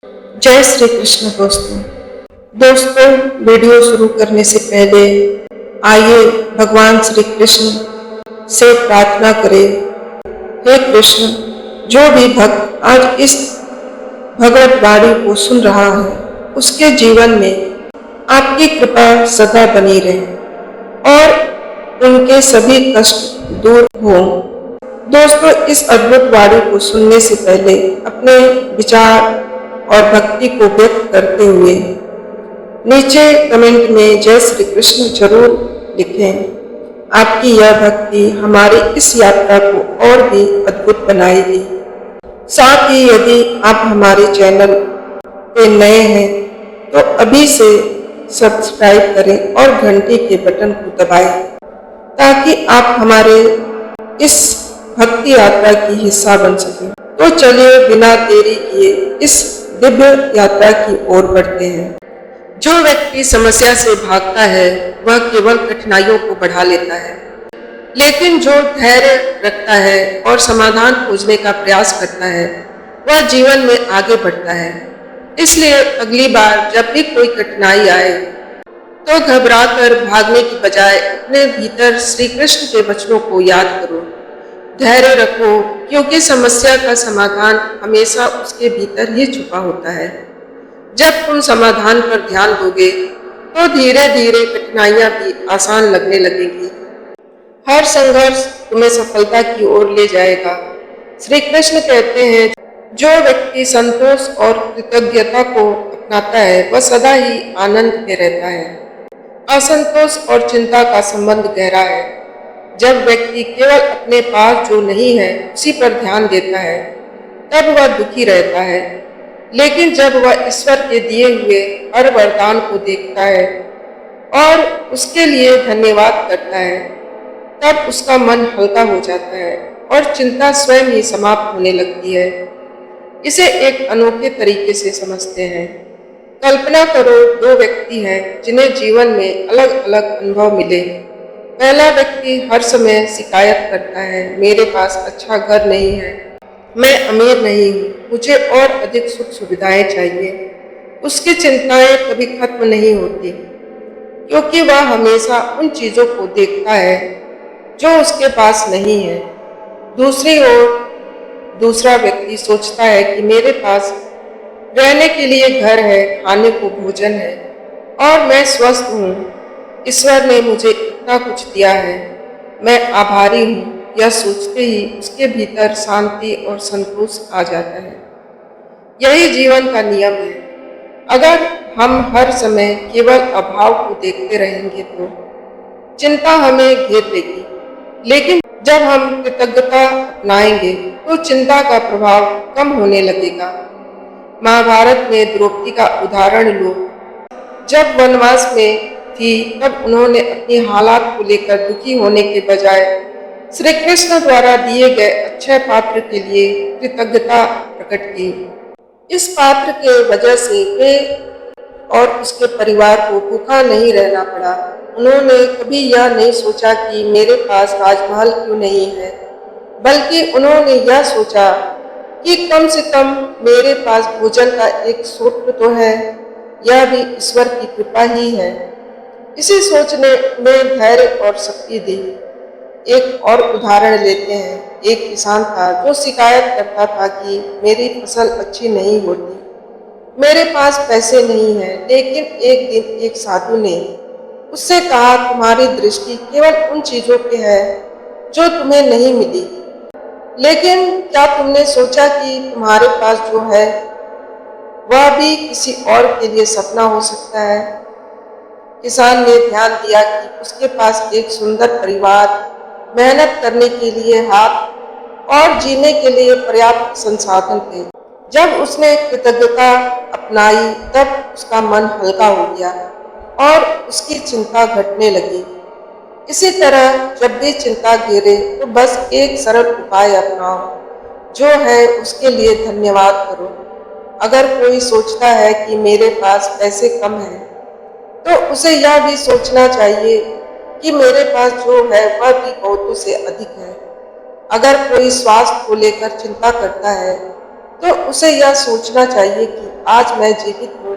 जय श्री कृष्ण दोस्तों वीडियो शुरू करने से पहले आइए भगवान श्री कृष्ण से प्रार्थना करें। हे कृष्ण, जो भी भक्त आज इस भगवत वाणी को सुन रहा है उसके जीवन में आपकी कृपा सदा बनी रहे और उनके सभी कष्ट दूर हों। दोस्तों, इस अद्भुत वाणी को सुनने से पहले अपने विचार और भक्ति को व्यक्त करते हुए नीचे कमेंट में जय श्री कृष्ण जरूर लिखें। आपकी यह भक्ति हमारी इस यात्रा को और भी अद्भुत बनाएगी। साथ ही यदि आप हमारे चैनल पे नए हैं तो अभी से सब्सक्राइब करें और घंटी के बटन को दबाएं ताकि आप हमारे इस भक्ति यात्रा की हिस्सा बन सकें। तो चलिए बिना देरी किए इस दिव्य यात्रा की ओर बढ़ते हैं। जो व्यक्ति समस्या से भागता है वह केवल कठिनाइयों को बढ़ा लेता है, लेकिन जो धैर्य रखता है और समाधान खोजने का प्रयास करता है वह जीवन में आगे बढ़ता है। इसलिए अगली बार जब भी कोई कठिनाई आए तो घबराकर भागने की बजाय अपने भीतर श्री कृष्ण के वचनों को याद करो। धैर्य रखो, क्योंकि समस्या का समाधान हमेशा उसके भीतर ही छुपा होता है। जब तुम समाधान पर ध्यान दोगे तो धीरे धीरे कठिनाइयां भी आसान लगने लगेंगी। हर संघर्ष तुम्हें सफलता की ओर ले जाएगा। श्री कृष्ण कहते हैं, जो व्यक्ति संतोष और कृतज्ञता को अपनाता है वह सदा ही आनंद में रहता है। असंतोष और चिंता का संबंध गहरा है। जब व्यक्ति केवल अपने पास जो नहीं है उसी पर ध्यान देता है तब वह दुखी रहता है, लेकिन जब वह ईश्वर के दिए हुए हर वरदान को देखता है और उसके लिए धन्यवाद करता है तब उसका मन हल्का हो जाता है और चिंता स्वयं ही समाप्त होने लगती है। इसे एक अनोखे तरीके से समझते हैं। कल्पना करो, दो व्यक्ति हैं जिन्हें जीवन में अलग अलग अनुभव मिले। पहला व्यक्ति हर समय शिकायत करता है, मेरे पास अच्छा घर नहीं है, मैं अमीर नहीं हूँ, मुझे और अधिक सुख सुविधाएं चाहिए। उसकी चिंताएं कभी खत्म नहीं होती, क्योंकि वह हमेशा उन चीजों को देखता है जो उसके पास नहीं है। दूसरी ओर दूसरा व्यक्ति सोचता है कि मेरे पास रहने के लिए घर है, खाने को भोजन है और मैं स्वस्थ हूँ। ईश्वर ने मुझे इतना कुछ दिया है, मैं आभारी हूँ। यह सोचते ही उसके भीतर शांति और संतोष आ जाता है। यही जीवन का नियम है। अगर हम हर समय केवल अभाव को देखते रहेंगे तो चिंता हमें घेर लेगी, लेकिन जब हम कृतज्ञता अपनाएंगे तो चिंता का प्रभाव कम होने लगेगा। महाभारत में द्रौपदी का उदाहरण लो। जब वनवास में थी तब उन्होंने अपनी हालात को लेकर दुखी होने के बजाय श्री कृष्ण द्वारा दिए गए अच्छे पात्र के लिए कृतज्ञता प्रकट की। इस पात्र के वजह से वे और उसके परिवार को भूखा नहीं रहना पड़ा। उन्होंने कभी यह नहीं सोचा कि मेरे पास राजमहल क्यों नहीं है, बल्कि उन्होंने यह सोचा कि कम से कम मेरे पास भोजन का एक स्रोत तो है, यह भी ईश्वर की कृपा ही है। इसी सोचने में धैर्य और शक्ति दी। एक और उदाहरण लेते हैं। एक किसान था जो शिकायत करता था कि मेरी फसल अच्छी नहीं होती, मेरे पास पैसे नहीं है। लेकिन एक दिन एक साधु ने उससे कहा, तुम्हारी दृष्टि केवल उन चीजों पे है जो तुम्हें नहीं मिली, लेकिन क्या तुमने सोचा कि तुम्हारे पास जो है वह भी किसी और के लिए सपना हो सकता है। किसान ने ध्यान दिया कि उसके पास एक सुंदर परिवार, मेहनत करने के लिए हाथ और जीने के लिए पर्याप्त संसाधन थे। जब उसने कृतज्ञता अपनाई तब उसका मन हल्का हो गया और उसकी चिंता घटने लगी। इसी तरह जब भी चिंता घेरे तो बस एक सरल उपाय अपनाओ, जो है उसके लिए धन्यवाद करो। अगर कोई सोचता है कि मेरे पास पैसे कम हैं, तो उसे यह भी सोचना चाहिए कि मेरे पास जो है वह भी बहुतों से अधिक है। अगर कोई स्वास्थ्य को लेकर चिंता करता है तो उसे यह सोचना चाहिए कि आज मैं जीवित हूँ,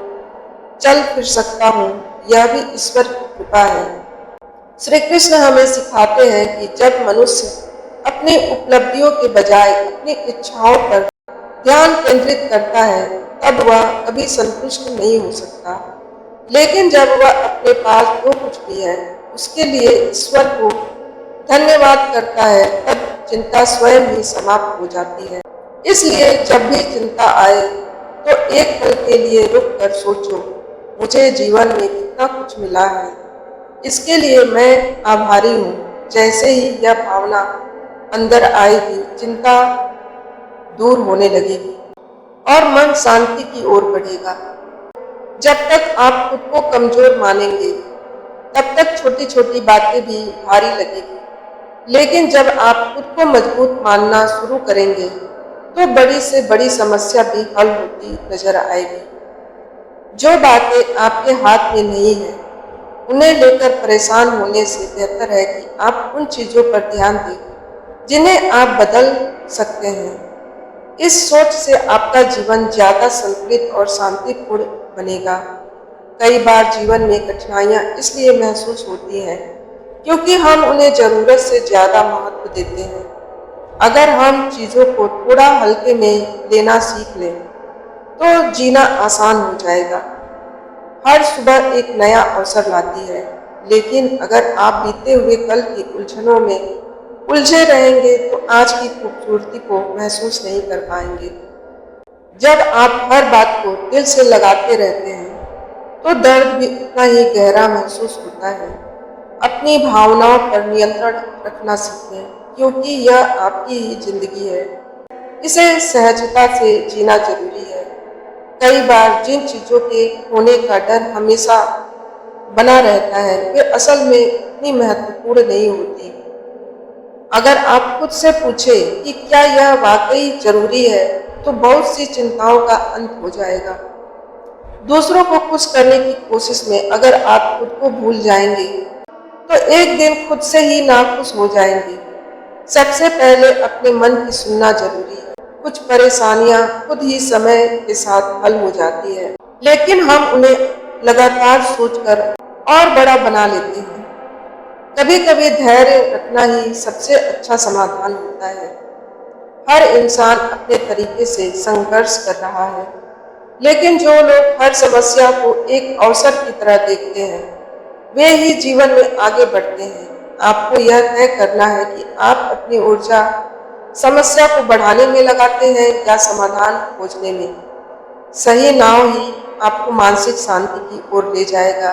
चल फिर सकता हूँ, यह भी ईश्वर की कृपा है। श्री कृष्ण हमें सिखाते हैं कि जब मनुष्य अपनी उपलब्धियों के बजाय अपनी इच्छाओं पर ध्यान केंद्रित करता है, तब वह कभी संतुष्ट नहीं हो सकता। लेकिन जब वह अपने पास जो कुछ भी है, उसके लिए ईश्वर को धन्यवाद करता है, तब चिंता स्वयं ही समाप्त हो जाती है। इसलिए जब भी चिंता आए, तो एक पल के लिए रुक कर सोचो, मुझे जीवन में कितना कुछ मिला है, इसके लिए मैं आभारी हूँ। जैसे ही यह भावना अंदर आएगी, चिंता दूर होने लगेगी और मन शांति की ओर बढ़ेगा। जब तक आप खुद को कमजोर मानेंगे, तब तक छोटी छोटी बातें भी भारी लगेगी। लेकिन जब आप खुद को मजबूत मानना शुरू करेंगे, तो बड़ी से बड़ी समस्या भी हल होती नजर आएगी। जो बातें आपके हाथ में नहीं है, उन्हें लेकर परेशान होने से बेहतर है कि आप उन चीजों पर ध्यान दें जिन्हें आप बदल सकते हैं। इस सोच से आपका जीवन ज्यादा संतुलित और शांतिपूर्ण बनेगा। कई बार जीवन में कठिनाइयां इसलिए महसूस होती हैं क्योंकि हम उन्हें जरूरत से ज्यादा महत्व देते हैं। अगर हम चीजों को थोड़ा हल्के में लेना सीख लें, तो जीना आसान हो जाएगा। हर सुबह एक नया अवसर लाती है, लेकिन अगर आप बीते हुए कल की उलझनों में उलझे रहेंगे, तो आज की खूबसूरती को महसूस नहीं कर पाएंगे। जब आप हर बात को दिल से लगाते रहते हैं, तो दर्द भी उतना ही गहरा महसूस होता है। अपनी भावनाओं पर नियंत्रण रखना सीखें, क्योंकि यह आपकी ही जिंदगी है। इसे सहजता से जीना जरूरी है। कई बार जिन चीजों के होने का डर हमेशा बना रहता है, वे असल में इतनी महत्वपूर्ण नहीं होती। अगर आप खुद से पूछें कि क्या यह वाकई जरूरी है, तो बहुत सी चिंताओं का अंत हो जाएगा। दूसरों को खुश करने की कोशिश में अगर आप खुद को भूल जाएंगे, तो एक दिन खुद से ही नाखुश हो जाएंगे। सबसे पहले अपने मन की सुनना जरूरी है। कुछ परेशानियां खुद ही समय के साथ हल हो जाती है, लेकिन हम उन्हें लगातार सोचकर और बड़ा बना लेते हैं। कभी कभी धैर्य रखना ही सबसे अच्छा समाधान होता है। हर इंसान अपने तरीके से संघर्ष कर रहा है, लेकिन जो लोग हर समस्या को एक अवसर की तरह देखते हैं, वे ही जीवन में आगे बढ़ते हैं। आपको यह तय करना है कि आप अपनी ऊर्जा समस्या को बढ़ाने में लगाते हैं या समाधान खोजने में। सही नाव ही आपको मानसिक शांति की ओर ले जाएगा।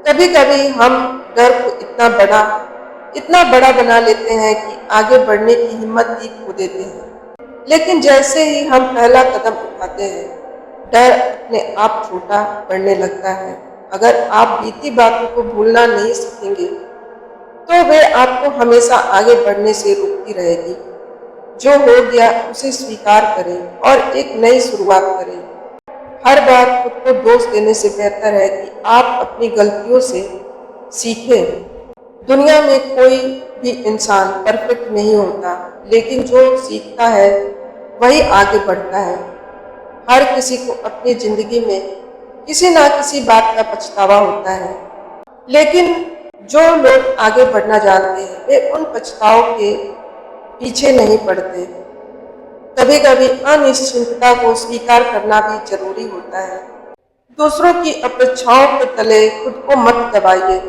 कभी कभी हम डर को इतना बड़ा बना लेते हैं कि आगे बढ़ने की हिम्मत ही खो देते हैं। लेकिन जैसे ही हम पहला कदम उठाते हैं, डर अपने आप छोटा पड़ने लगता है। अगर आप बीती बातों को भूलना नहीं सीखेंगे, तो वे आपको हमेशा आगे बढ़ने से रोकती रहेगी। जो हो गया उसे स्वीकार करें और एक नई शुरुआत करें। हर बार खुद को दोष देने से बेहतर है कि आप अपनी गलतियों से सीखें। दुनिया में कोई भी इंसान परफेक्ट नहीं होता, लेकिन जो सीखता है वही आगे बढ़ता है। हर किसी को अपनी जिंदगी में किसी ना किसी बात का पछतावा होता है, लेकिन जो लोग आगे बढ़ना जानते हैं, वे उन पछतावों के पीछे नहीं पड़ते। कभी कभी अनिश्चितता को स्वीकार करना भी जरूरी होता है। दूसरों की अपेक्षाओं के तले खुद को मत दबाइए।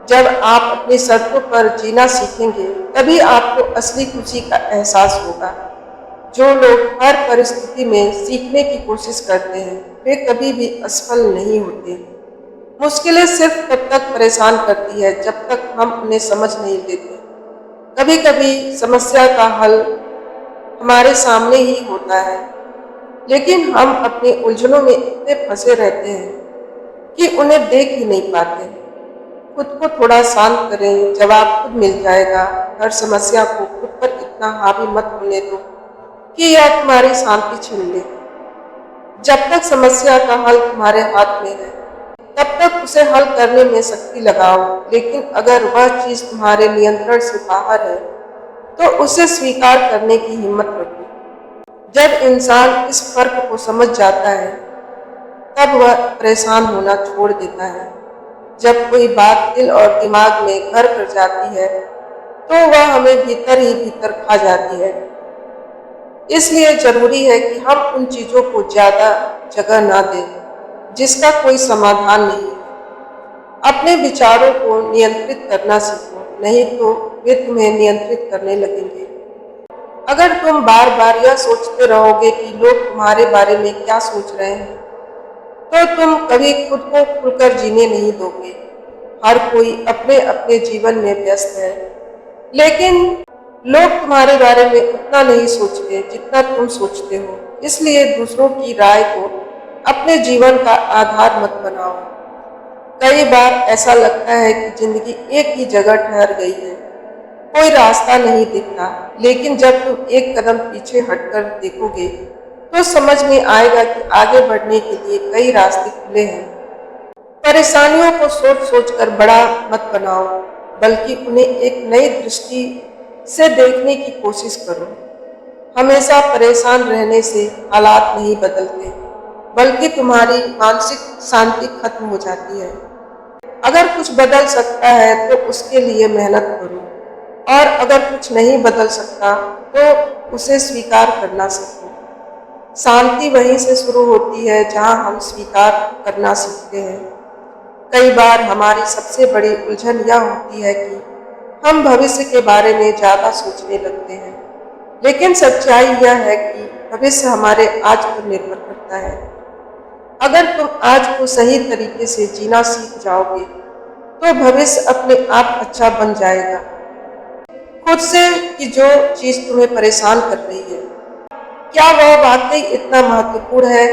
जब आप अपनी शर्तों पर जीना सीखेंगे, तभी आपको असली खुशी का एहसास होगा। जो लोग हर परिस्थिति में सीखने की कोशिश करते हैं, वे कभी भी असफल नहीं होते। मुश्किलें सिर्फ तब तक परेशान करती है जब तक हम उन्हें समझ नहीं लेते। कभी कभी समस्या का हल हमारे सामने ही होता है, लेकिन हम अपनी उलझनों में इतने फंसे रहते हैं कि उन्हें देख ही नहीं पाते। खुद को थोड़ा शांत करें, जवाब खुद मिल जाएगा। हर समस्या को खुद पर इतना हावी मत होने दो कि यह तुम्हारी शांति छीन ले। जब तक समस्या का हल तुम्हारे हाथ में है, तब तक उसे हल करने में शक्ति लगाओ। लेकिन अगर वह चीज तुम्हारे नियंत्रण से बाहर है, तो उसे स्वीकार करने की हिम्मत रखो। जब इंसान इस फर्क को समझ जाता है तब वह परेशान होना छोड़ देता है। जब कोई बात दिल और दिमाग में घर कर जाती है तो वह हमें भीतर ही भीतर खा जाती है। इसलिए जरूरी है कि हम उन चीजों को ज्यादा जगह ना दें जिसका कोई समाधान नहीं है। अपने विचारों को नियंत्रित करना सीखो, नहीं तो वे तुम्हें नियंत्रित करने लगेंगे। अगर तुम बार बार यह सोचते रहोगे कि लोग तुम्हारे बारे में क्या सोच रहे हैं, तो तुम कभी खुद को खुलकर जीने नहीं दोगे। हर कोई अपने अपने जीवन में व्यस्त है, लेकिन लोग तुम्हारे बारे में उतना नहीं सोचते जितना तुम सोचते हो। इसलिए दूसरों की राय को अपने जीवन का आधार मत बनाओ। कई बार ऐसा लगता है कि जिंदगी एक ही जगह ठहर गई है, कोई रास्ता नहीं दिखता। लेकिन जब तुम एक कदम पीछे हटकर देखोगे तो समझ में आएगा कि आगे बढ़ने के लिए कई रास्ते खुले हैं। परेशानियों को सोच सोचकर बड़ा मत बनाओ, बल्कि उन्हें एक नई दृष्टि से देखने की कोशिश करो। हमेशा परेशान रहने से हालात नहीं बदलते, बल्कि तुम्हारी मानसिक शांति खत्म हो जाती है। अगर कुछ बदल सकता है तो उसके लिए मेहनत करो, और अगर कुछ नहीं बदल सकता तो उसे स्वीकार करना सीखो। शांति वहीं से शुरू होती है जहां हम स्वीकार करना सीखते हैं। कई बार हमारी सबसे बड़ी उलझन यह होती है कि हम भविष्य के बारे में ज्यादा सोचने लगते हैं, लेकिन सच्चाई यह है कि भविष्य हमारे आज पर निर्भर करता है। अगर तुम आज को सही तरीके से जीना सीख जाओगे तो भविष्य अपने आप अच्छा बन जाएगा। खुद से कि जो चीज तुम्हें परेशान कर रही है, क्या वह वाकई इतना महत्वपूर्ण है?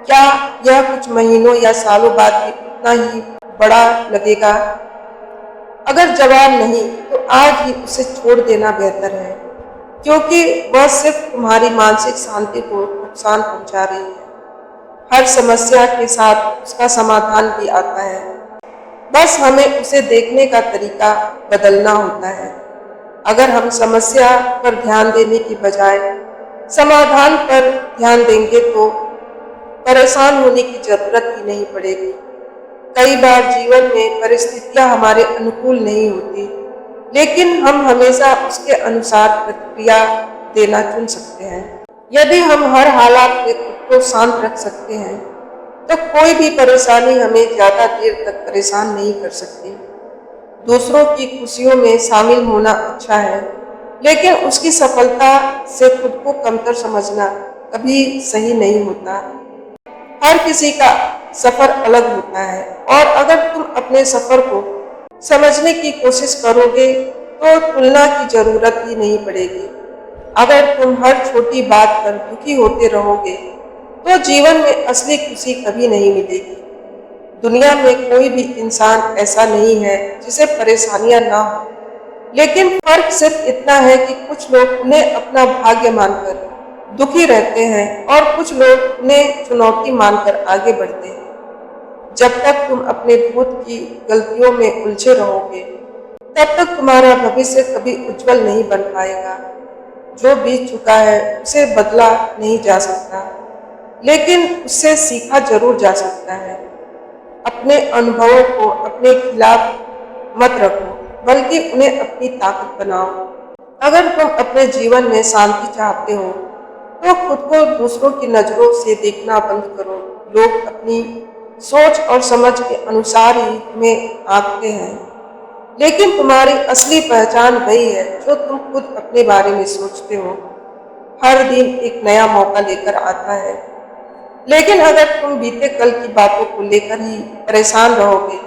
क्या यह कुछ महीनों या सालों बाद भी उतना ही बड़ा लगेगा? अगर जवाब नहीं, तो आज ही उसे छोड़ देना बेहतर है, क्योंकि वह सिर्फ तुम्हारी मानसिक शांति को नुकसान पहुंचा रही है। हर समस्या के साथ उसका समाधान भी आता है, बस हमें उसे देखने का तरीका बदलना होता है। अगर हम समस्या पर ध्यान देने की बजाय समाधान पर ध्यान देंगे तो परेशान होने की जरूरत ही नहीं पड़ेगी। कई बार जीवन में परिस्थितियां हमारे अनुकूल नहीं होती, लेकिन हम हमेशा उसके अनुसार प्रतिक्रिया देना चुन सकते हैं। यदि हम हर हालात में खुद को शांत रख सकते हैं तो कोई भी परेशानी हमें ज्यादा देर तक परेशान नहीं कर सकती। दूसरों की खुशियों में शामिल होना अच्छा है, लेकिन उसकी सफलता से खुद को कमतर समझना कभी सही नहीं होता। हर किसी का सफर अलग होता है, और अगर तुम अपने सफर को समझने की कोशिश करोगे तो तुलना की जरूरत ही नहीं पड़ेगी। अगर तुम हर छोटी बात पर दुखी होते रहोगे तो जीवन में असली खुशी कभी नहीं मिलेगी। दुनिया में कोई भी इंसान ऐसा नहीं है जिसे परेशानियां ना हो, लेकिन फर्क सिर्फ इतना है कि कुछ लोग उन्हें अपना भाग्य मानकर दुखी रहते हैं और कुछ लोग उन्हें चुनौती मानकर आगे बढ़ते हैं। जब तक तुम अपने भूत की गलतियों में उलझे रहोगे, तब तक तुम्हारा भविष्य कभी उज्जवल नहीं बन पाएगा। जो बीत चुका है उसे बदला नहीं जा सकता, लेकिन उससे सीखा जरूर जा सकता है। अपने अनुभवों को अपने खिलाफ मत रखो, बल्कि उन्हें अपनी ताकत बनाओ। अगर तुम अपने जीवन में शांति चाहते हो तो खुद को दूसरों की नजरों से देखना बंद करो। लोग अपनी सोच और समझ के अनुसार ही तुम्हें आंकते हैं, लेकिन तुम्हारी असली पहचान वही है जो तुम खुद अपने बारे में सोचते हो। हर दिन एक नया मौका लेकर आता है, लेकिन अगर तुम बीते कल की बातों को लेकर ही परेशान रहोगे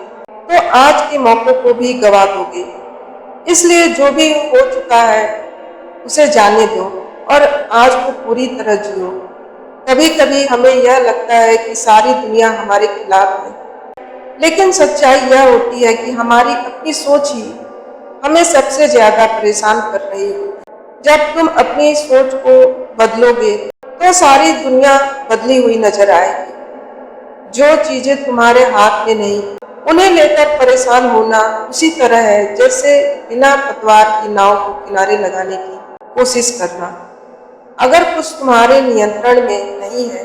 तो आज के मौकों को भी गवा दोगे। इसलिए जो भी हो चुका है उसे जाने दो और आज को पूरी तरह जियो। कभी कभी हमें यह लगता है कि सारी दुनिया हमारे खिलाफ है, लेकिन सच्चाई यह होती है कि हमारी अपनी सोच ही हमें सबसे ज्यादा परेशान कर रही होती है। जब तुम अपनी सोच को बदलोगे तो सारी दुनिया बदली हुई नजर आएगी। जो चीजें तुम्हारे हाथ में नहीं, उन्हें लेकर परेशान होना उसी तरह है जैसे बिना पतवार की नाव को किनारे लगाने की कोशिश करना। अगर कुछ तुम्हारे नियंत्रण में नहीं है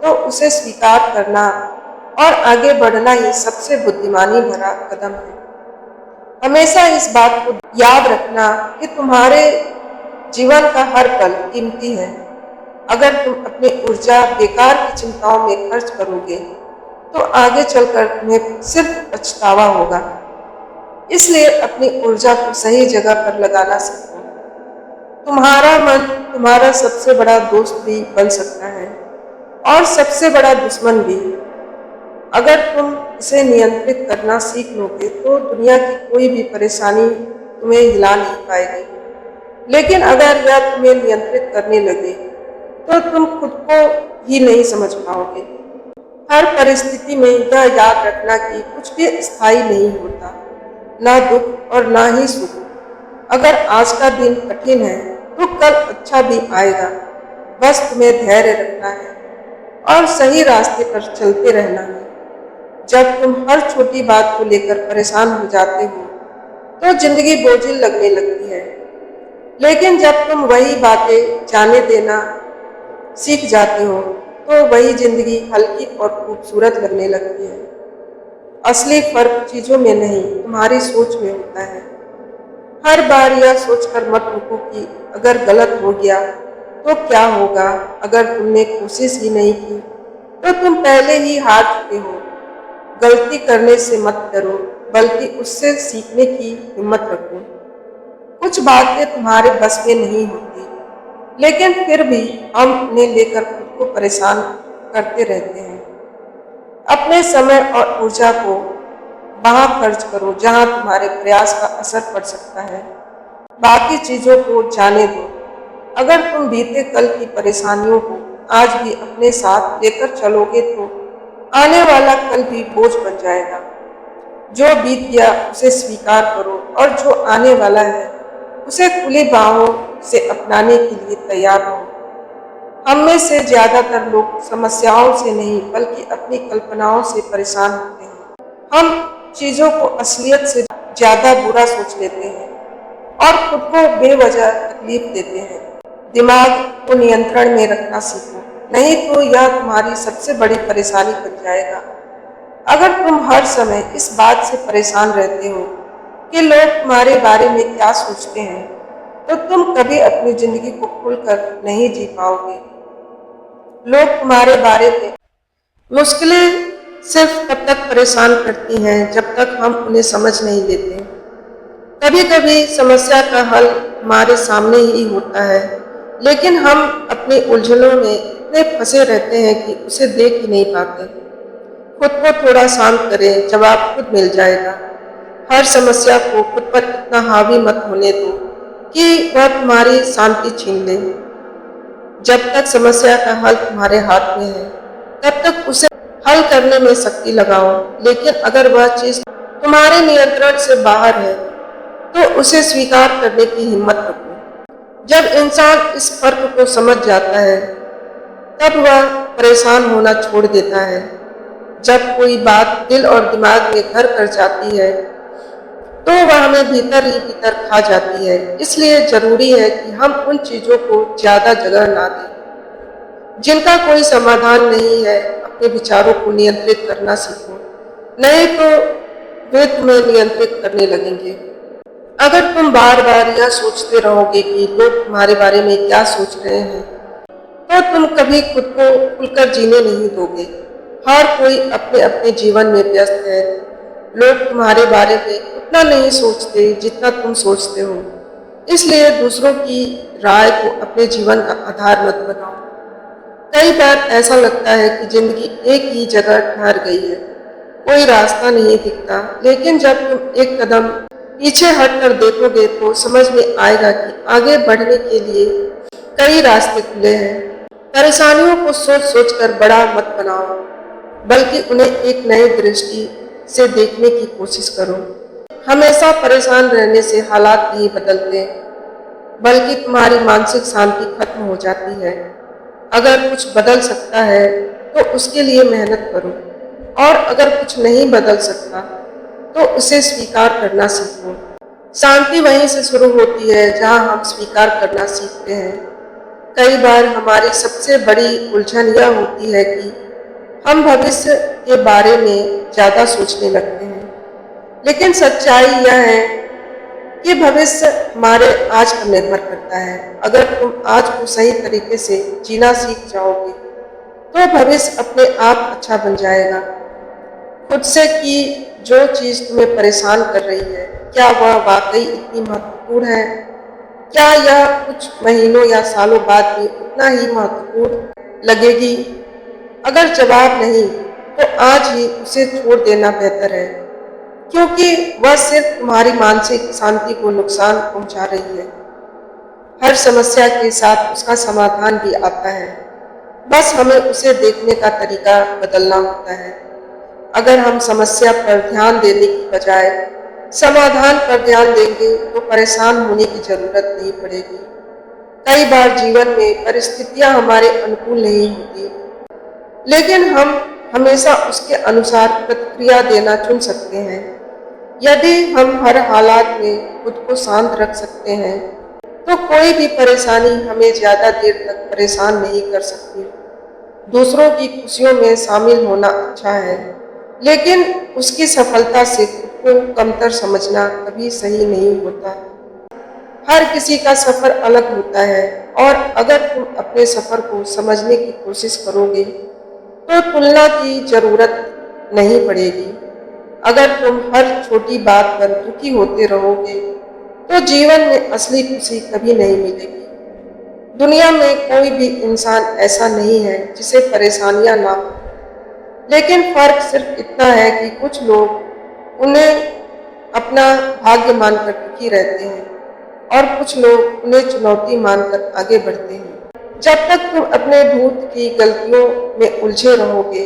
तो उसे स्वीकार करना और आगे बढ़ना ही सबसे बुद्धिमानी भरा कदम है। हमेशा इस बात को याद रखना कि तुम्हारे जीवन का हर पल कीमती है। अगर तुम अपनी ऊर्जा बेकार की चिंताओं में खर्च करोगे तो आगे चलकर तुम्हें सिर्फ पछतावा होगा। इसलिए अपनी ऊर्जा को सही जगह पर लगाना सीखो। तुम्हारा मन तुम्हारा सबसे बड़ा दोस्त भी बन सकता है और सबसे बड़ा दुश्मन भी। अगर तुम इसे नियंत्रित करना सीख लोगे तो दुनिया की कोई भी परेशानी तुम्हें हिला नहीं पाएगी। लेकिन अगर यह तुम्हें नियंत्रित करने लगे तो तुम खुद को ही नहीं समझ पाओगे। हर परिस्थिति में यह याद रखना कि कुछ भी स्थायी नहीं होता, ना दुख और ना ही सुख। अगर आज का दिन कठिन है तो कल अच्छा भी आएगा। बस तुम्हें धैर्य रखना है और सही रास्ते पर चलते रहना है। जब तुम हर छोटी बात को लेकर परेशान हो जाते हो तो जिंदगी बोझिल लगने लगती है। लेकिन जब तुम वही बातें जाने देना सीख जाते हो तो वही जिंदगी हल्की और खूबसूरत लगने लगती है। असली फर्क चीजों में नहीं, तुम्हारी सोच में होता है। हर बार यह सोचकर मत रुको कि अगर गलत हो गया तो क्या होगा। अगर तुमने कोशिश ही नहीं की तो तुम पहले ही हार चुके हो। गलती करने से मत डरो, बल्कि उससे सीखने की हिम्मत रखो। कुछ बातें तुम्हारे बस में नहीं होती, लेकिन फिर भी हम उन्हें लेकर खुद को परेशान करते रहते हैं। अपने समय और ऊर्जा को वहां खर्च करो जहां तुम्हारे प्रयास का असर पड़ सकता है। बाकी चीजों को जाने दो। अगर तुम बीते कल की परेशानियों को आज भी अपने साथ लेकर चलोगे तो आने वाला कल भी बोझ बन जाएगा। जो बीत गया उसे स्वीकार करो और जो आने वाला है उसे खुली बाहों से अपनाने के लिए तैयार हो। हम में से ज्यादातर लोग समस्याओं से नहीं बल्कि अपनी कल्पनाओं से परेशान होते हैं। हम चीजों को असलियत से ज्यादा बुरा सोच लेते हैं और खुद को बेवजह तकलीफ देते हैं। दिमाग को नियंत्रण में रखना सीखो, नहीं तो यह तुम्हारी सबसे बड़ी परेशानी बन जाएगा। अगर तुम हर समय इस बात से परेशान रहते हो कि लोग तुम्हारे बारे में क्या सोचते हैं तो तुम कभी अपनी जिंदगी को खुलकर नहीं जी पाओगे। लोग तुम्हारे बारे में मुश्किलें सिर्फ तब तक परेशान करती हैं जब तक हम उन्हें समझ नहीं लेते। कभी कभी समस्या का हल हमारे सामने ही होता है, लेकिन हम अपनी उलझनों में इतने फंसे रहते हैं कि उसे देख ही नहीं पाते। खुद को थोड़ा शांत करें, जवाब खुद मिल जाएगा। हर समस्या को खुद पर इतना हावी मत होने दो कि वह तुम्हारी शांति छीन ले। जब तक समस्या का हल तुम्हारे हाथ में है तब तक उसे हल करने में शक्ति लगाओ। लेकिन अगर वह चीज तुम्हारे नियंत्रण से बाहर है तो उसे स्वीकार करने की हिम्मत रखो। जब इंसान इस फर्क को समझ जाता है तब वह परेशान होना छोड़ देता है। जब कोई बात दिल और दिमाग में घर कर जाती है तो वह हमें भीतर ही भीतर खा जाती है। इसलिए जरूरी है कि हम उन चीजों को ज्यादा जगह ना दें जिनका कोई समाधान नहीं है। अपने विचारों को नियंत्रित करना सीखो, नहीं तो वे तुम्हें नियंत्रित करने लगेंगे। अगर तुम बार बार यह सोचते रहोगे कि लोग तुम्हारे बारे में क्या सोच रहे हैं तो तुम कभी खुद को खुलकर जीने नहीं दोगे। हर कोई अपने अपने जीवन में व्यस्त है। लोग तुम्हारे बारे में उतना नहीं सोचते जितना तुम सोचते हो। इसलिए दूसरों की राय को अपने जीवन का आधार मत बनाओ। कई बार ऐसा लगता है कि जिंदगी एक ही जगह ठहर गई है, कोई रास्ता नहीं दिखता। लेकिन जब तुम एक कदम पीछे हटकर देखोगे तो समझ में आएगा कि आगे बढ़ने के लिए कई रास्ते खुले हैं। परेशानियों को सोच सोच कर बड़ा मत बनाओ, बल्कि उन्हें एक नई दृष्टि से देखने की कोशिश करो। हमेशा परेशान रहने से हालात नहीं बदलते, बल्कि तुम्हारी मानसिक शांति खत्म हो जाती है। अगर कुछ बदल सकता है तो उसके लिए मेहनत करो, और अगर कुछ नहीं बदल सकता तो उसे स्वीकार करना सीखो। शांति वहीं से शुरू होती है जहां हम स्वीकार करना सीखते हैं। कई बार हमारी सबसे बड़ी उलझन यह होती है कि हम भविष्य के बारे में ज़्यादा सोचने लगते हैं, लेकिन सच्चाई यह है कि भविष्य हमारे आज पर निर्भर करता है। अगर तुम आज को सही तरीके से जीना सीख जाओगे, तो भविष्य अपने आप अच्छा बन जाएगा। खुद से कि जो चीज़ तुम्हें परेशान कर रही है, क्या वह वाकई इतनी महत्वपूर्ण है? क्या यह कुछ महीनों या सालों बाद भी उतना ही महत्वपूर्ण लगेगी? अगर जवाब नहीं, तो आज ही उसे छोड़ देना बेहतर है, क्योंकि वह सिर्फ तुम्हारी मानसिक शांति को नुकसान पहुंचा रही है। हर समस्या के साथ उसका समाधान भी आता है, बस हमें उसे देखने का तरीका बदलना होता है। अगर हम समस्या पर ध्यान देने की बजाय समाधान पर ध्यान देंगे, तो परेशान होने की जरूरत नहीं पड़ेगी। कई बार जीवन में परिस्थितियां हमारे अनुकूल नहीं होती, लेकिन हम हमेशा उसके अनुसार प्रतिक्रिया देना चुन सकते हैं। यदि हम हर हालात में खुद को शांत रख सकते हैं, तो कोई भी परेशानी हमें ज्यादा देर तक परेशान नहीं कर सकती। दूसरों की खुशियों में शामिल होना अच्छा है, लेकिन उसकी सफलता से खुद को कमतर समझना कभी सही नहीं होता। हर किसी का सफर अलग होता है, और अगर तुम अपने सफर को समझने की कोशिश करोगे, तो तुलना की जरूरत नहीं पड़ेगी। अगर तुम हर छोटी बात पर दुखी होते रहोगे, तो जीवन में असली खुशी कभी नहीं मिलेगी। दुनिया में कोई भी इंसान ऐसा नहीं है जिसे परेशानियां ना हो, लेकिन फर्क सिर्फ इतना है कि कुछ लोग उन्हें अपना भाग्य मानकर दुखी रहते हैं, और कुछ लोग उन्हें चुनौती मानकर आगे बढ़ते हैं। जब तक तुम अपने भूत की गलतियों में उलझे रहोगे,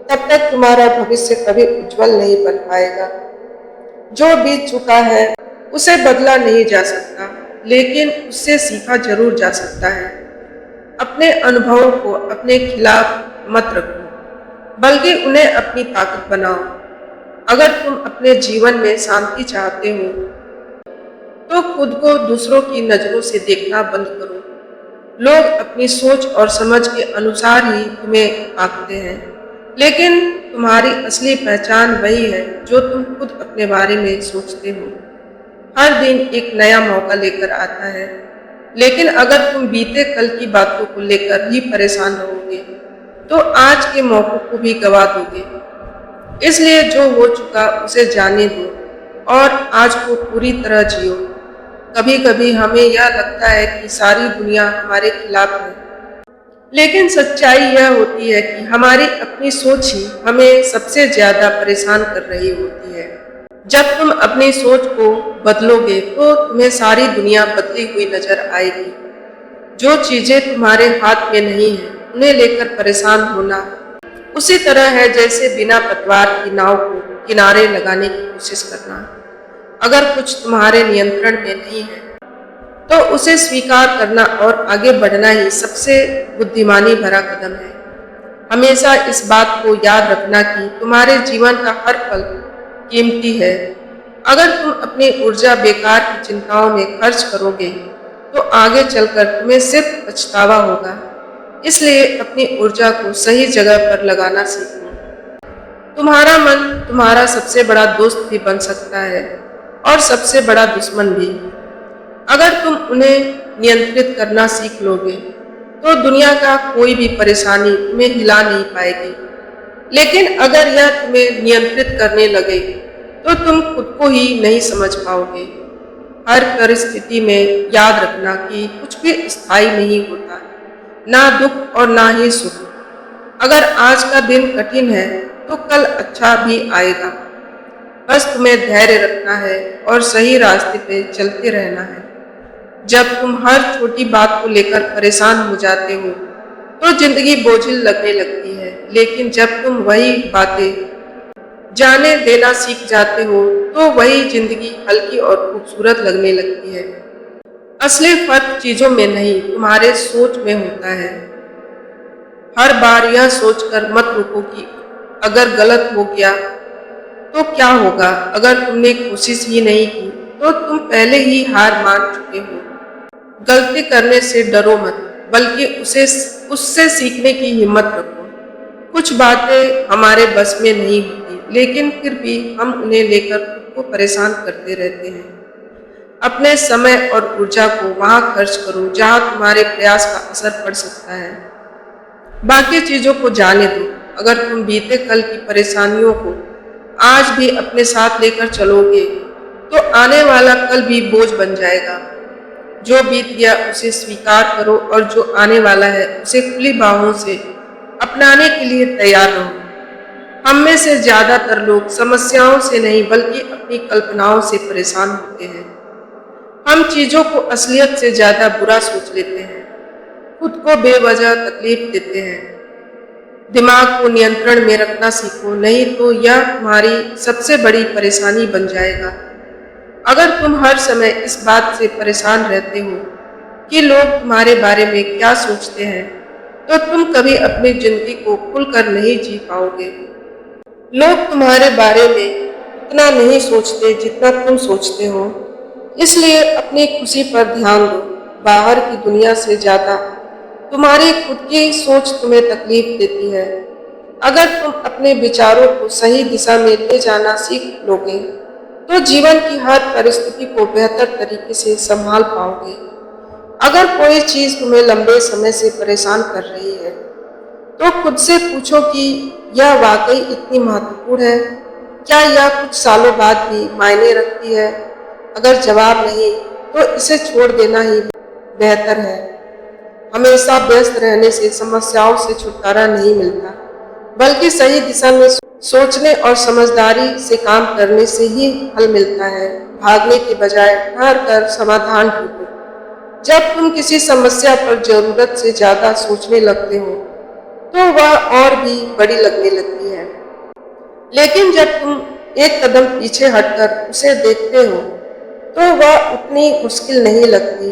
तब तक तुम्हारा भविष्य कभी उज्जवल नहीं बन पाएगा। जो बीत चुका है उसे बदला नहीं जा सकता, लेकिन उससे सीखा जरूर जा सकता है। अपने अनुभवों को अपने खिलाफ मत रखो, बल्कि उन्हें अपनी ताकत बनाओ। अगर तुम अपने जीवन में शांति चाहते हो, तो खुद को दूसरों की नजरों से देखना बंद करो। लोग अपनी सोच और समझ के अनुसार ही तुम्हें आंकते हैं, लेकिन तुम्हारी असली पहचान वही है जो तुम खुद अपने बारे में सोचते हो। हर दिन एक नया मौका लेकर आता है, लेकिन अगर तुम बीते कल की बातों को लेकर ही परेशान रहोगे, तो आज के मौकों को भी गवा दोगे। इसलिए जो हो चुका उसे जाने दो, और आज को पूरी तरह जियो। कभी कभी हमें यह लगता है कि सारी दुनिया हमारे खिलाफ है, लेकिन सच्चाई यह होती है कि हमारी अपनी सोच ही हमें सबसे ज्यादा परेशान कर रही होती है। जब तुम अपनी सोच को बदलोगे, तो तुम्हें सारी दुनिया बदली हुई नजर आएगी। जो चीजें तुम्हारे हाथ में नहीं है, उन्हें लेकर परेशान होना उसी तरह है जैसे बिना पतवार की नाव को किनारे लगाने की कोशिश करना। अगर कुछ तुम्हारे नियंत्रण में नहीं है, तो उसे स्वीकार करना और आगे बढ़ना ही सबसे बुद्धिमानी भरा कदम है। हमेशा इस बात को याद रखना कि तुम्हारे जीवन का हर पल कीमती है। अगर तुम अपनी ऊर्जा बेकार की चिंताओं में खर्च करोगे, तो आगे चलकर तुम्हें सिर्फ पछतावा होगा। इसलिए अपनी ऊर्जा को सही जगह पर लगाना सीखो। तुम्हारा मन तुम्हारा सबसे बड़ा दोस्त भी बन सकता है, और सबसे बड़ा दुश्मन भी। अगर तुम उन्हें नियंत्रित करना सीख लोगे, तो दुनिया का कोई भी परेशानी तुम्हें हिला नहीं पाएगी। लेकिन अगर यह तुम्हें नियंत्रित करने लगे, तो तुम खुद को ही नहीं समझ पाओगे। हर परिस्थिति में याद रखना कि कुछ भी स्थायी नहीं होता, ना दुख और ना ही सुख। अगर आज का दिन कठिन है, तो कल अच्छा भी आएगा। बस तुम्हें धैर्य रखना है और सही रास्ते पे चलते रहना है। जब तुम हर छोटी बात को लेकर परेशान हो जाते हो, तो जिंदगी बोझिल लगने लगती है, लेकिन जब तुम वही बातें जाने देना सीख जाते हो, तो वही जिंदगी हल्की और खूबसूरत लगने लगती है। असली फर्क चीजों में नहीं, तुम्हारे सोच में होता है। हर बार यह सोचकर मत रुको कि अगर गलत हो गया तो क्या होगा। अगर तुमने कोशिश ही नहीं की, तो तुम पहले ही हार मान चुके हो। गलती करने से डरो मत, बल्कि उससे सीखने की हिम्मत रखो। कुछ बातें हमारे बस में नहीं होती, लेकिन फिर भी हम उन्हें लेकर खुद को परेशान करते रहते हैं। अपने समय और ऊर्जा को वहां खर्च करो जहां तुम्हारे प्रयास का असर पड़ सकता है। बाकी चीजों को जाने दो। अगर तुम बीते कल की परेशानियों को आज भी अपने साथ लेकर चलोगे, तो आने वाला कल भी बोझ बन जाएगा। जो बीत गया उसे स्वीकार करो और जो आने वाला है उसे खुली बाहों से अपनाने के लिए तैयार रहो। हम में से ज्यादातर लोग समस्याओं से नहीं बल्कि अपनी कल्पनाओं से परेशान होते हैं। हम चीजों को असलियत से ज्यादा बुरा सोच लेते हैं, खुद को बेवजह तकलीफ देते हैं। दिमाग को नियंत्रण में रखना सीखो, नहीं तो यह तुम्हारी सबसे बड़ी परेशानी बन जाएगा। अगर तुम हर समय इस बात से परेशान रहते हो कि लोग तुम्हारे बारे में क्या सोचते हैं, तो तुम कभी अपनी जिंदगी को खुलकर नहीं जी पाओगे। लोग तुम्हारे बारे में उतना नहीं सोचते जितना तुम सोचते हो, इसलिए अपनी खुशी पर ध्यान दो। बाहर की दुनिया से ज्यादा तुम्हारी खुद की सोच तुम्हें तकलीफ देती है। अगर तुम अपने विचारों को सही दिशा में ले जाना सीख लोगे, तो जीवन की हर परिस्थिति को बेहतर तरीके से संभाल पाओगे। अगर कोई चीज तुम्हें लंबे समय से परेशान कर रही है, तो खुद से पूछो कि यह वाकई इतनी महत्वपूर्ण है? क्या यह कुछ सालों बाद भी मायने रखती है? अगर जवाब नहीं, तो इसे छोड़ देना ही बेहतर है। हमेशा व्यस्त रहने से समस्याओं से छुटकारा नहीं मिलता, बल्कि सही दिशा में सोचने और समझदारी से काम करने से ही हल मिलता है। भागने के बजाय ठहर कर समाधान ढूंढो। जब तुम किसी समस्या पर जरूरत से ज्यादा सोचने लगते हो, तो वह और भी बड़ी लगने लगती है। लेकिन जब तुम एक कदम पीछे हटकर उसे देखते हो, तो वह उतनी मुश्किल नहीं लगती।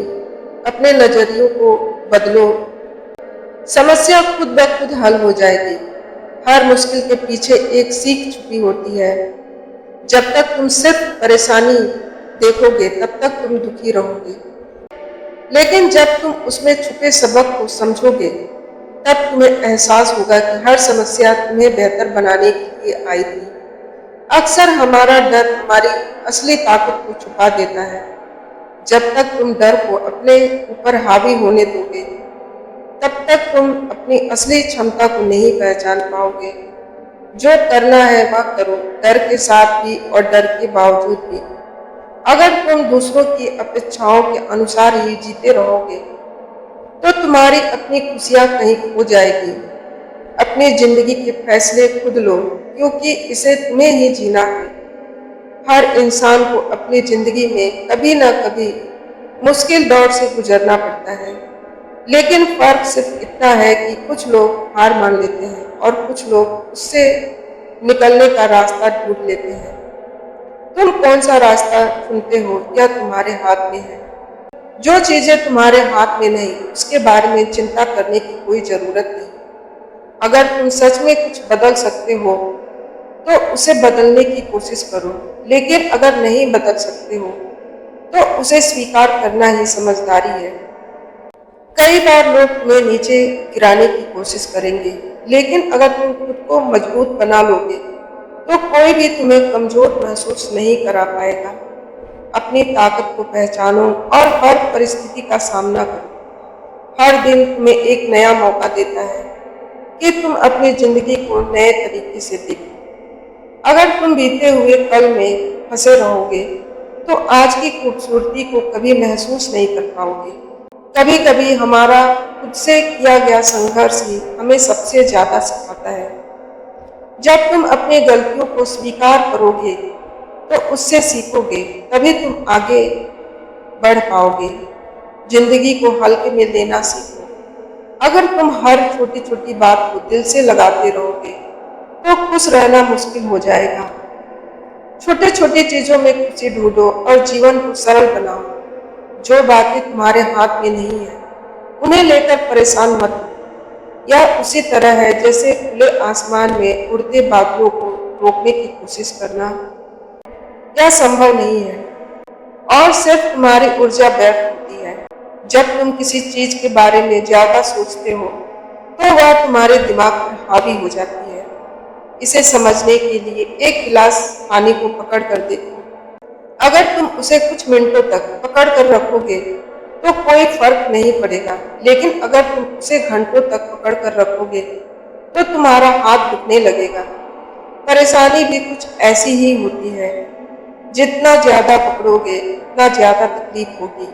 अपने नजरियों को बदलो, समस्या खुद ब खुद हल हो जाएगी। हर मुश्किल के पीछे एक सीख छुपी होती है। जब तक तुम सिर्फ परेशानी देखोगे, तब तक तुम दुखी रहोगे। लेकिन जब तुम उसमें छुपे सबक को समझोगे, तब तुम्हें एहसास होगा कि हर समस्या तुम्हें बेहतर बनाने के लिए आई थी। अक्सर हमारा डर हमारी असली ताकत को छुपा देता है। जब तक तुम डर को अपने ऊपर हावी होने दोगे, तब तक तुम अपनी असली क्षमता को नहीं पहचान पाओगे। जो करना है वह करो, डर के साथ भी और डर के बावजूद भी। अगर तुम दूसरों की अपेक्षाओं के अनुसार ही जीते रहोगे, तो तुम्हारी अपनी खुशियां कहीं खो जाएगी। अपनी जिंदगी के फैसले खुद लो, क्योंकि इसे तुम्हें ही जीना है। हर इंसान को अपनी जिंदगी में कभी न कभी मुश्किल दौर से गुजरना पड़ता है, लेकिन फर्क सिर्फ इतना है कि कुछ लोग हार मान लेते हैं और कुछ लोग उससे निकलने का रास्ता ढूंढ लेते हैं। तुम कौन सा रास्ता चुनते हो यह तुम्हारे हाथ में है। जो चीजें तुम्हारे हाथ में नहीं, उसके बारे में चिंता करने की कोई जरूरत नहीं। अगर तुम सच में कुछ बदल सकते हो, तो उसे बदलने की कोशिश करो। लेकिन अगर नहीं बदल सकते हो, तो उसे स्वीकार करना ही समझदारी है। कई बार लोग तुम्हें नीचे गिराने की कोशिश करेंगे, लेकिन अगर तुम खुद को मजबूत बना लोगे, तो कोई भी तुम्हें कमजोर महसूस नहीं करा पाएगा। अपनी ताकत को पहचानो और हर परिस्थिति का सामना करो। हर दिन तुम्हें एक नया मौका देता है कि तुम अपनी जिंदगी को नए तरीके से देखो। अगर तुम बीते हुए कल में फंसे रहोगे, तो आज की खूबसूरती को कभी महसूस नहीं कर पाओगे। कभी कभी हमारा खुद से किया गया संघर्ष ही हमें सबसे ज्यादा सिखाता है। जब तुम अपनी गलतियों को स्वीकार करोगे, तो उससे सीखोगे, तभी तुम आगे बढ़ पाओगे। जिंदगी को हल्के में लेना सीखो। अगर तुम हर छोटी छोटी बात को दिल से लगाते रहोगे, तो खुश रहना मुश्किल हो जाएगा। छोटे छोटी चीजों में खुशी ढूंढो और जीवन को सरल बनाओ। जो बातें तुम्हारे हाथ में नहीं है, उन्हें लेकर परेशान मत हो। यह उसी तरह है जैसे खुले आसमान में उड़ते बादलों को रोकने की कोशिश करना। यह संभव नहीं है और सिर्फ तुम्हारी ऊर्जा व्यर्थ होती है। जब तुम किसी चीज के बारे में ज्यादा सोचते हो तो वह तुम्हारे दिमाग पर हावी हो जाती है। इसे समझने के लिए एक गिलास पानी को पकड़ कर देखो। अगर तुम उसे कुछ मिनटों तक पकड़ कर रखोगे तो कोई फर्क नहीं पड़ेगा, लेकिन अगर तुम उसे घंटों तक पकड़ कर रखोगे तो तुम्हारा हाथ दुखने लगेगा। परेशानी भी कुछ ऐसी ही होती है, जितना ज्यादा पकड़ोगे उतना ज्यादा तकलीफ होगी।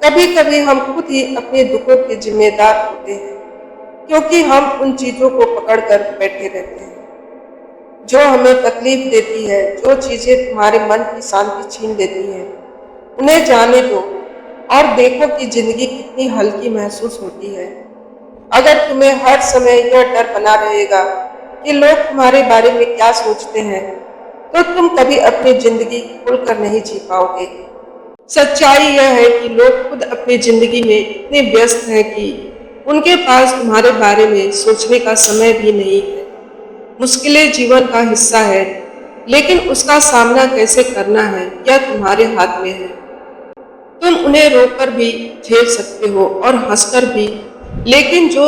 कभी कभी हम खुद ही अपने दुखों के जिम्मेदार होते हैं, क्योंकि हम उन चीजों को पकड़ कर बैठे रहते हैं जो हमें तकलीफ देती है। जो चीजें तुम्हारे मन की शांति छीन लेती हैं, उन्हें जाने दो और देखो कि जिंदगी कितनी हल्की महसूस होती है। अगर तुम्हें हर समय यह डर बना रहेगा कि लोग तुम्हारे बारे में क्या सोचते हैं, तो तुम कभी अपनी जिंदगी खुलकर नहीं जी पाओगे। सच्चाई यह है कि लोग खुद अपनी जिंदगी में इतने व्यस्त हैं कि उनके पास तुम्हारे बारे में सोचने का समय भी नहीं है। मुश्किलें जीवन का हिस्सा है, लेकिन उसका सामना कैसे करना है यह तुम्हारे हाथ में है। तुम उन्हें रोककर भी झेल सकते हो और हंसकर भी, लेकिन जो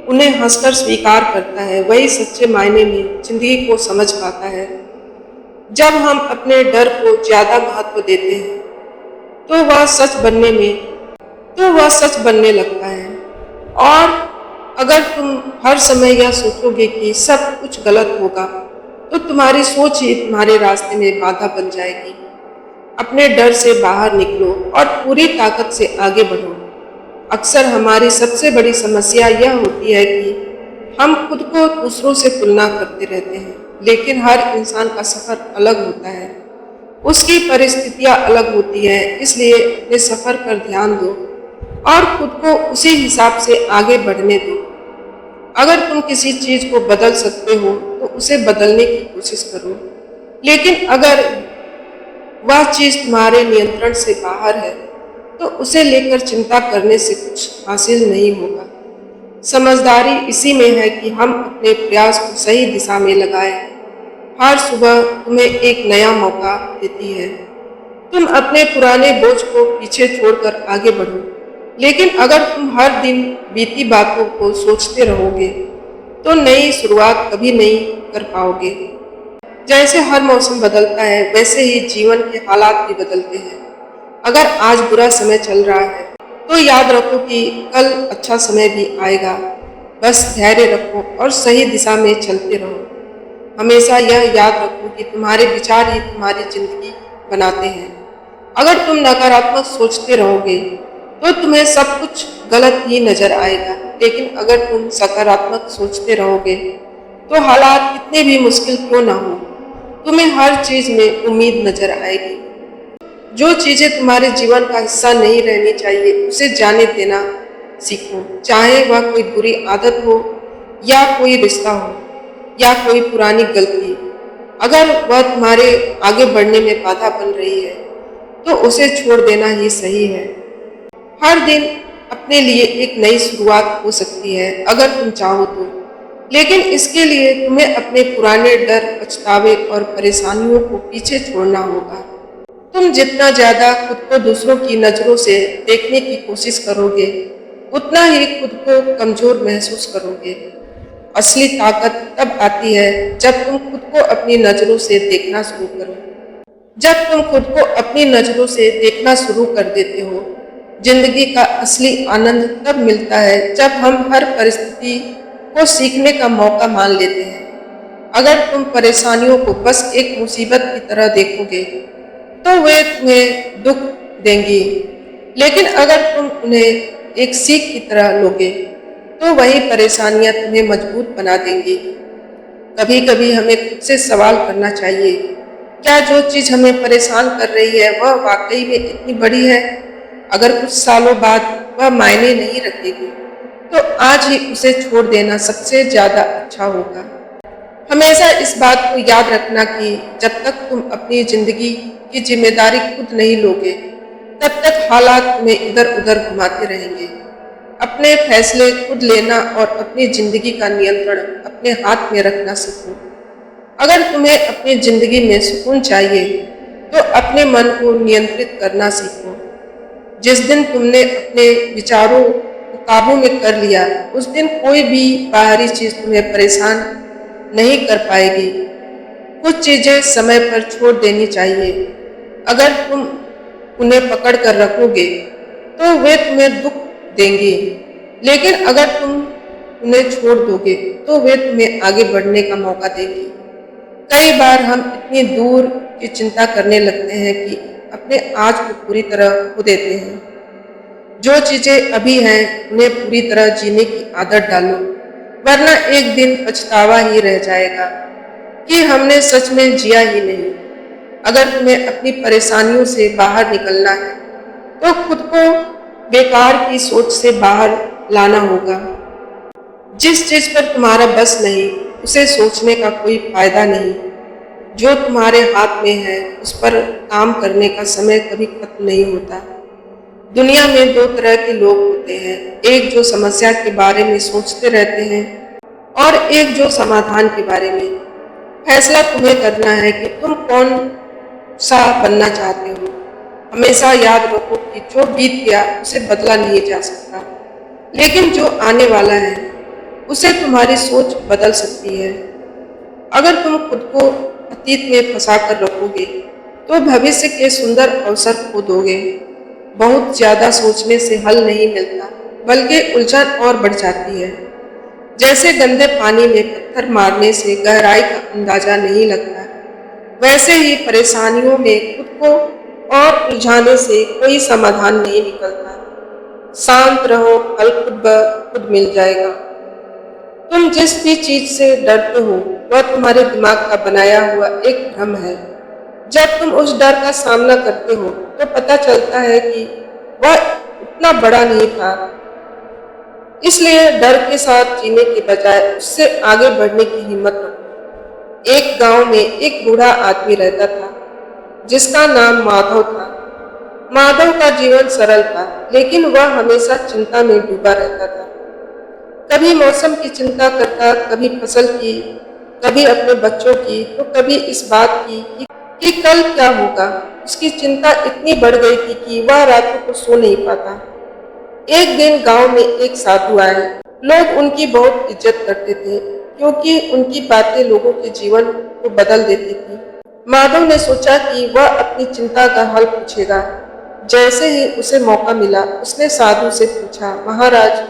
उन्हें हंसकर स्वीकार करता है वही सच्चे मायने में जिंदगी को समझ पाता है। जब हम अपने डर को ज्यादा महत्व देते हैं तो वह सच बनने लगता है। और अगर तुम हर समय यह सोचोगे कि सब कुछ गलत होगा तो तुम्हारी सोच ही तुम्हारे रास्ते में बाधा बन जाएगी। अपने डर से बाहर निकलो और पूरी ताकत से आगे बढ़ो। अक्सर हमारी सबसे बड़ी समस्या यह होती है कि हम खुद को दूसरों से तुलना करते रहते हैं, लेकिन हर इंसान का सफर अलग होता है, उसकी परिस्थितियां अलग होती हैं। इसलिए अपने सफर पर ध्यान दो और खुद को उसी हिसाब से आगे बढ़ने दो। अगर तुम किसी चीज को बदल सकते हो तो उसे बदलने की कोशिश करो, लेकिन अगर वह चीज तुम्हारे नियंत्रण से बाहर है तो उसे लेकर चिंता करने से कुछ हासिल नहीं होगा। समझदारी इसी में है कि हम अपने प्रयास को सही दिशा में लगाएं। हर सुबह तुम्हें एक नया मौका देती है। तुम अपने पुराने बोझ को पीछे छोड़कर आगे बढ़ो, लेकिन अगर तुम हर दिन बीती बातों को सोचते रहोगे तो नई शुरुआत कभी नहीं कर पाओगे। जैसे हर मौसम बदलता है, वैसे ही जीवन के हालात भी बदलते हैं। अगर आज बुरा समय चल रहा है तो याद रखो कि कल अच्छा समय भी आएगा। बस धैर्य रखो और सही दिशा में चलते रहो। हमेशा यह याद रखो कि तुम्हारे विचार ही तुम्हारी जिंदगी बनाते हैं। अगर तुम नकारात्मक सोचते रहोगे तो तुम्हें सब कुछ गलत ही नजर आएगा, लेकिन अगर तुम सकारात्मक सोचते रहोगे तो हालात कितने भी मुश्किल क्यों ना हो, तुम्हें हर चीज में उम्मीद नजर आएगी। जो चीजें तुम्हारे जीवन का हिस्सा नहीं रहनी चाहिए उसे जाने देना सीखो, चाहे वह कोई बुरी आदत हो या कोई रिश्ता हो या कोई पुरानी गलती। अगर वह तुम्हारे आगे बढ़ने में बाधा बन रही है तो उसे छोड़ देना ही सही है। हर दिन अपने लिए एक नई शुरुआत हो सकती है अगर तुम चाहो तो, लेकिन इसके लिए तुम्हें अपने पुराने डर, पछतावे और परेशानियों को पीछे छोड़ना होगा। तुम जितना ज्यादा खुद को दूसरों की नजरों से देखने की कोशिश करोगे, उतना ही खुद को कमजोर महसूस करोगे। असली ताकत तब आती है जब तुम खुद को अपनी नजरों से देखना शुरू करो। जब तुम खुद को अपनी नजरों से देखना शुरू कर देते हो, जिंदगी का असली आनंद तब मिलता है जब हम हर परिस्थिति को सीखने का मौका मान लेते हैं। अगर तुम परेशानियों को बस एक मुसीबत की तरह देखोगे तो वे तुम्हें दुख देंगी, लेकिन अगर तुम उन्हें एक सीख की तरह लोगे तो वही परेशानियां तुम्हें मजबूत बना देंगी। कभी कभी हमें खुद से सवाल करना चाहिए, क्या जो चीज हमें परेशान कर रही है वह वाकई में इतनी बड़ी है? अगर कुछ सालों बाद वह मायने नहीं रखेगी तो आज ही उसे छोड़ देना सबसे ज्यादा अच्छा होगा। हमेशा इस बात को याद रखना कि जब तक तुम अपनी जिंदगी की जिम्मेदारी खुद नहीं लोगे, तब तक हालात तुम्हें इधर उधर घुमाते रहेंगे। अपने फैसले खुद लेना और अपनी जिंदगी का नियंत्रण अपने हाथ में रखना सीखो। अगर तुम्हें अपनी जिंदगी में सुकून चाहिए तो अपने मन को नियंत्रित करना सीखो। जिस दिन तुमने अपने विचारों को काबू में कर लिया, उस दिन कोई भी बाहरी चीज तुम्हें परेशान नहीं कर पाएगी। कुछ चीजें समय पर छोड़ देनी चाहिए। अगर तुम उन्हें पकड़ कर रखोगे तो वे तुम्हें दुख देंगे, लेकिन अगर तुम उन्हें छोड़ दोगे तो वे तुम्हें आगे बढ़ने का मौका देंगे। कई बार हम इतनी दूर की चिंता करने लगते हैं कि अपने आज को पूरी तरह खो देते हैं। जो चीजें अभी हैं उन्हें पूरी तरह जीने की आदत डालो, वरना एक दिन पछतावा ही रह जाएगा कि हमने सच में जिया ही नहीं। अगर तुम्हें अपनी परेशानियों से बाहर निकलना है तो खुद को बेकार की सोच से बाहर लाना होगा। जिस चीज पर तुम्हारा बस नहीं, उसे सोचने का कोई फायदा नहीं। जो तुम्हारे हाथ में है उस पर काम करने का समय कभी खत्म नहीं होता। दुनिया में दो तरह के लोग होते हैं, एक जो समस्या के बारे में सोचते रहते हैं और एक जो समाधान के बारे में। फैसला तुम्हें करना है कि तुम कौन सा बनना चाहते हो। हमेशा याद रखो कि जो बीत गया उसे बदला नहीं जा सकता, लेकिन जो आने वाला है उसे तुम्हारी सोच बदल सकती है। अगर तुम खुद को अतीत में फंसा कर रखोगे तो भविष्य के सुंदर अवसर खो दोगे। बहुत ज्यादा सोचने से हल नहीं मिलता, बल्कि उलझन और बढ़ जाती है। जैसे गंदे पानी में पत्थर मारने से गहराई का अंदाजा नहीं लगता, वैसे ही परेशानियों में खुद को और उलझाने से कोई समाधान नहीं निकलता। शांत रहो, हल खुद ब खुद मिल जाएगा। तुम जिस भी चीज से डरते हो वह तुम्हारे दिमाग का बनाया हुआ एक भ्रम है। जब तुम उस डर का सामना करते हो तो पता चलता है कि वह उतना बड़ा नहीं था। इसलिए डर के साथ जीने के बजाय उससे आगे बढ़ने की हिम्मत रखो। एक गांव में एक बूढ़ा आदमी रहता था जिसका नाम माधव था। माधव का जीवन सरल था, लेकिन वह हमेशा चिंता में डूबा रहता था। कभी मौसम की चिंता करता, कभी फसल की, कभी अपने बच्चों की, तो कभी इस बात की कि कल क्या होगा। उसकी चिंता इतनी बढ़ गई थी कि वह रातों को सो नहीं पाता। एक दिन गांव में एक साधु आए। लोग उनकी बहुत इज्जत करते थे क्योंकि उनकी बातें लोगों के जीवन को बदल देती थी। माधव ने सोचा कि वह अपनी चिंता का हल पूछेगा। जैसे ही उसे मौका मिला, उसने साधु से पूछा, महाराज,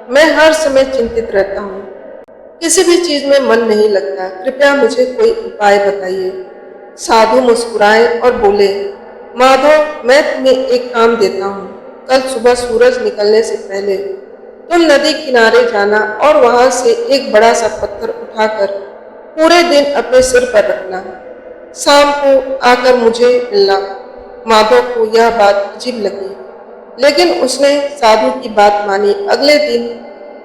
मैं हर समय चिंतित रहता हूँ, किसी भी चीज में मन नहीं लगता, कृपया मुझे कोई उपाय बताइए। साधु मुस्कुराए और बोले, माधव, मैं तुम्हें एक काम देता हूँ। कल सुबह सूरज निकलने से पहले तुम नदी किनारे जाना और वहां से एक बड़ा सा पत्थर उठाकर पूरे दिन अपने सिर पर रखना। शाम को आकर मुझे मिलना। माधव को यह बात अजीब लगी, लेकिन उसने साधु की बात मानी। अगले दिन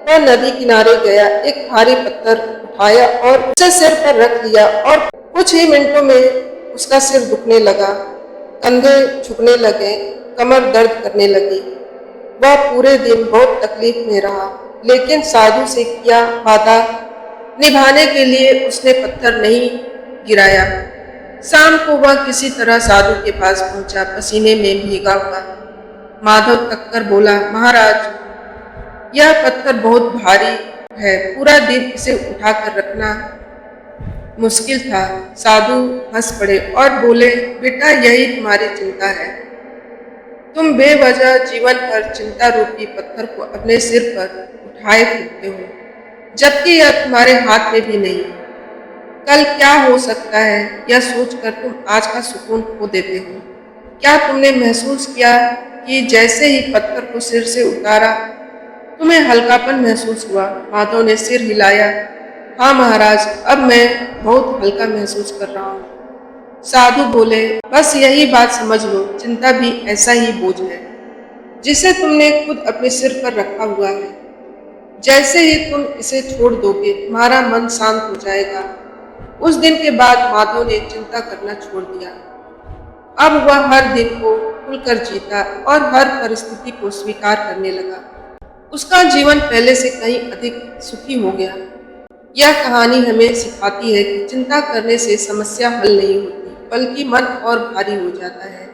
वह नदी किनारे गया, एक भारी पत्थर उठाया और उसे सिर पर रख लिया और कुछ ही मिनटों में उसका सिर दुखने लगा, कंधे झुकने लगे, कमर दर्द करने लगी। वह पूरे दिन बहुत तकलीफ में रहा, लेकिन साधु से किया वादा निभाने के लिए उसने पत्थर नहीं गिराया। शाम को वह किसी तरह साधु के पास पहुंचा, पसीने में भीगा हुआ। माधव तक कर बोला, महाराज, यह पत्थर बहुत भारी है, पूरा दिन इसे उठाकर रखना मुश्किल था। साधु हंस पड़े और बोले, बेटा, यही तुम्हारी चिंता है। तुम बेवजह जीवन भर चिंता रूपी पत्थर को अपने सिर पर उठाए फिरते हो, जबकि यह तुम्हारे हाथ में भी नहीं। कल क्या हो सकता है यह सोचकर तुम आज का सुकून खो देते हो। क्या तुमने महसूस किया कि जैसे ही पत्थर को सिर से उतारा तुम्हें हल्कापन महसूस हुआ? माधव ने सिर हिलाया। हाँ महाराज, अब मैं बहुत हल्का महसूस कर रहा हूँ। साधु बोले, बस यही बात समझ लो, चिंता भी ऐसा ही बोझ है जिसे तुमने खुद अपने सिर पर रखा हुआ है। जैसे ही तुम इसे छोड़ दोगे, तुम्हारा मन शांत हो जाएगा। उस दिन के बाद माधव ने चिंता करना छोड़ दिया। अब वह हर दिन को खुलकर जीता और हर परिस्थिति को स्वीकार करने लगा। उसका जीवन पहले से कहीं अधिक सुखी हो गया। यह कहानी हमें सिखाती है कि चिंता करने से समस्या हल नहीं होती, बल्कि मन और भारी हो जाता है।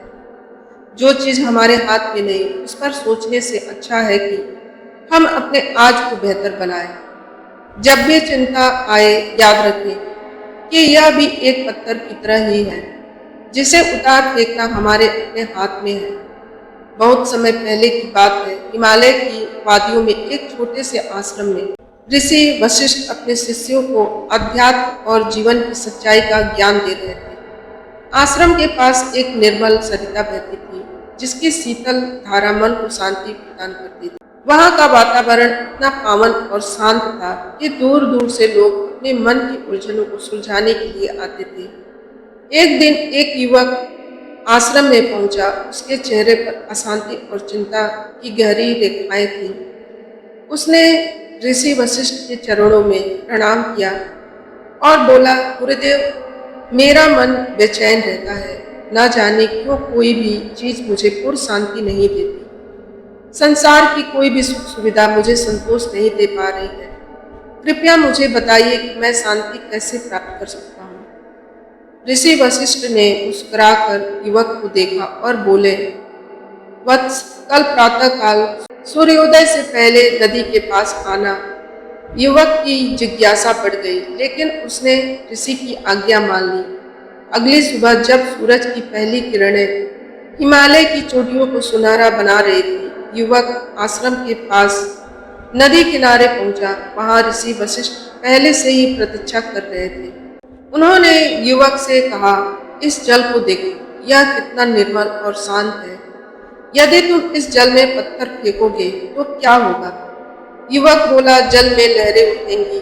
जो चीज़ हमारे हाथ में नहीं, उस पर सोचने से अच्छा है कि हम अपने आज को बेहतर बनाएं। जब भी चिंता आए, याद रखें कि यह भी एक पत्थर की तरह ही है, जिसे उतार फेंकना हमारे अपने हाथ में है। बहुत समय पहले की बात है, हिमालय की वादियों में एक छोटे से आश्रम में ऋषि वशिष्ठ अपने शिष्यों को अध्यात्म और जीवन की सच्चाई का ज्ञान दे रहे थे। आश्रम के पास एक निर्मल सरिता बहती थी, जिसकी शीतल धारा मन को शांति प्रदान करती थी। वहाँ का वातावरण इतना पावन और शांत था कि दूर दूर से लोग अपने मन की उलझनों को सुलझाने के लिए आते थे। एक दिन एक युवक आश्रम में पहुंचा। उसके चेहरे पर अशांति और चिंता की गहरी रेखाएं थीं। उसने ऋषि वशिष्ठ के चरणों में प्रणाम किया और बोला, गुरुदेव, मेरा मन बेचैन रहता है। न जाने क्यों कोई भी चीज मुझे पूर्ण शांति नहीं देती। संसार की कोई भी सुख सुविधा मुझे संतोष नहीं दे पा रही है। कृपया मुझे बताइए कि मैं शांति कैसे प्राप्त कर सकता हूँ। ऋषि वशिष्ठ ने मुस्कुराकर युवक को देखा और बोले, वत्स, कल प्रातः काल सूर्योदय से पहले नदी के पास आना। युवक की जिज्ञासा बढ़ गई, लेकिन उसने ऋषि की आज्ञा मान ली। अगली सुबह जब सूरज की पहली किरणें हिमालय की चोटियों को सुनहरा बना रही थी, युवक आश्रम के पास नदी किनारे पहुंचा। वहां ऋषि वशिष्ठ पहले से ही प्रतीक्षा कर रहे थे। उन्होंने युवक से कहा, इस जल को देखो, यह कितना निर्मल और शांत है। यदि तुम इस जल में पत्थर फेंकोगे तो क्या होगा? युवक बोला, जल में लहरें उठेंगी,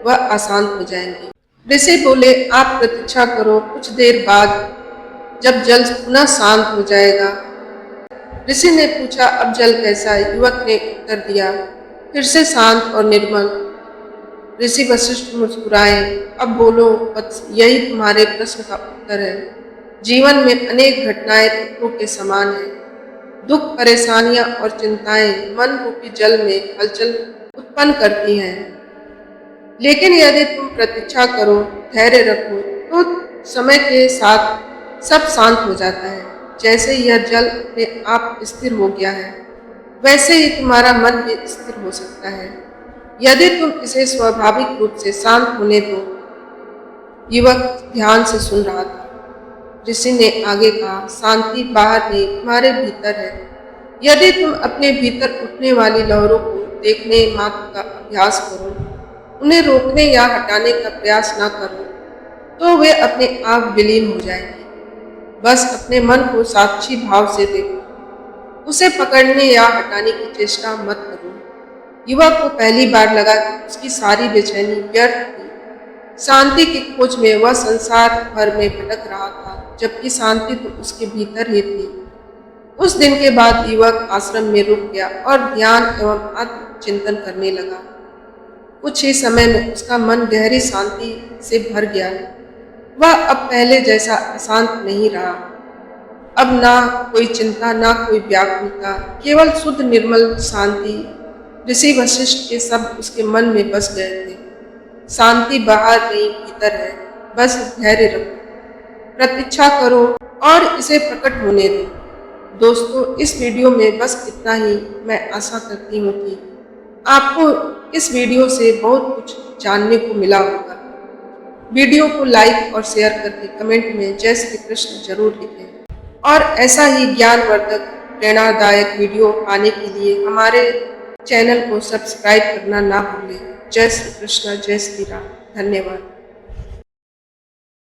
वह अशांत हो जाएंगी। ऋषि बोले, आप प्रतीक्षा करो, कुछ देर बाद जब जल पुनः शांत हो जाएगा। ऋषि ने पूछा, अब जल कैसा है? युवक ने उत्तर दिया, फिर से शांत और निर्मल। ऋषि वशिष्ठ मुस्कुराए, अब बोलो वत्स, यही तुम्हारे प्रश्न का उत्तर है। जीवन में अनेक घटनाएं तत्वों के समान है। दुख, परेशानियां और चिंताएं मन रूपी जल में हलचल उत्पन्न करती हैं। लेकिन यदि तुम प्रतीक्षा करो, धैर्य रखो, तो समय के साथ सब शांत हो जाता है। जैसे यह जल अपने आप स्थिर हो गया है, वैसे ही तुम्हारा मन भी स्थिर हो सकता है, यदि तुम इसे स्वाभाविक रूप से शांत होने दो। युवक ध्यान से सुन रहा था। ऋषि ने आगे कहा, शांति बाहर नहीं, तुम्हारे भीतर है। यदि तुम अपने भीतर उठने वाली लहरों को देखने मात्र का अभ्यास करो, उन्हें रोकने या हटाने का प्रयास न करो, तो वे अपने आप विलीन हो जाएंगे। बस अपने मन को साक्षी भाव से देखो, उसे पकड़ने या हटाने की चेष्टा मत करो। युवक को पहली बार लगा कि उसकी सारी बेचैनी व्यर्थ थी। शांति की खोज में वह संसार भर में भटक रहा था, जबकि शांति तो उसके भीतर ही थी। उस दिन के बाद युवक आश्रम में रुक गया और ध्यान एवं आत्मचिंतन करने लगा। कुछ ही समय में उसका मन गहरी शांति से भर गया। वह अब पहले जैसा अशांत नहीं रहा। अब ना कोई चिंता, ना कोई व्याकुलता, केवल शुद्ध निर्मल शांति। ऋषि वशिष्ठ के शब्द उसके मन में बस गए थे। शांति बाहर नहीं, भीतर है। बस धैर्य रखो, प्रतीक्षा करो और इसे प्रकट होने दो। दोस्तों, इस वीडियो में बस इतना ही। मैं आशा करती हूँ कि आपको इस वीडियो से बहुत कुछ जानने को मिला होगा। वीडियो को लाइक और शेयर करके कमेंट में जय श्री कृष्ण जरूर लिखें और ऐसा ही ज्ञानवर्धक प्रेरणादायक वीडियो पाने के लिए हमारे चैनल को सब्सक्राइब करना ना भूलें। जय श्री कृष्ण, जय श्री राम। धन्यवाद।